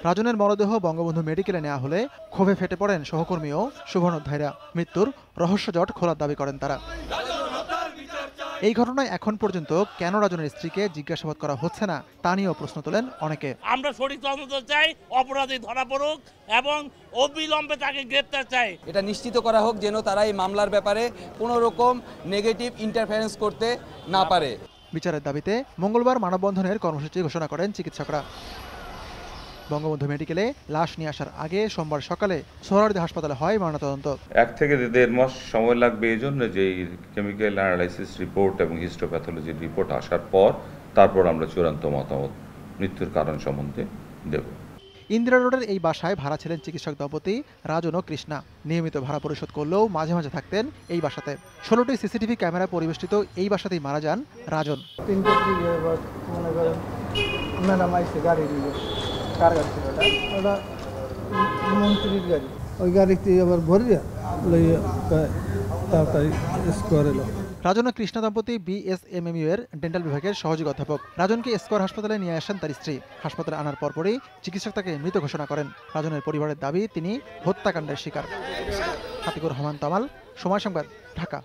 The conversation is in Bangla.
রাজনের মরদেহ বঙ্গবন্ধু মেডিকেলে নেওয়া হলে ক্ষোভে ফেটে পড়েন সহকর্মী ও শুভানুধ্যায়ীরা। মৃত্যুর রহস্যজট খোলার দাবি করেন তারা। এই ঘটনায় এখন পর্যন্ত কেন রাজনের স্ত্রীকে জিজ্ঞাসাবাদ করা হচ্ছে না তা নিয়েও প্রশ্ন তোলেন অনেকে। আমরা সঠিক তদন্ত চাই, অপরাধী ধরা পড়ুক এবং অবিলম্বে তাকে গ্রেপ্তার চাই। এটা নিশ্চিত করা হোক যেন তারা এই মামলার ব্যাপারে কোনো রকম নেগেটিভ ইন্টারফারেন্স করতে না পারে। বিচারের দাবিতে মঙ্গলবার মানববন্ধনের কর্মসূচি ঘোষণা করেন চিকিৎসকরা। বঙ্গবন্ধু মেডিকেলে লাশ নিয়ে আসার আগে সোমবার সকালে সোহরাওয়ার্দী হাসপাতালে হয় ময়নাতদন্ত। 1 থেকে 1.5 মাস সময় লাগবে এই জন্য যে কেমিক্যাল অ্যানালাইসিস রিপোর্ট এবং হিস্টোপ্যাথোলজির রিপোর্ট আসার পর তারপর আমরা চূড়ান্ত মতামত মৃত্যুর কারণ সম্বন্ধে দেব। ইন্দিরা রোডের এই বাসায় ভাড়া ছিলেন চিকিৎসক দম্পতি রাজন ও কৃষ্ণা। নিয়মিত ভাড়া পরিশোধ করলেও মাঝে মাঝে থাকতেন এই বাসাতে। 16টি সিসিটিভি ক্যামেরা পরিবেষ্টিত এই বাসাতেই মারা যান রাজন। রাজন ও কৃষ্ণা দম্পতি BSMMU এর ডেন্টাল বিভাগের সহযোগী অধ্যাপক। রাজনকে স্কয়ার হাসপাতালে নিয়ে আসেন তার স্ত্রী। হাসপাতালে আনার পরপরই চিকিৎসক তাকে মৃত ঘোষণা করেন। রাজনের পরিবারের দাবি তিনি হত্যাকাণ্ডের শিকার। হাতিকুর রহমান তামাল, সময় সংবাদ, ঢাকা।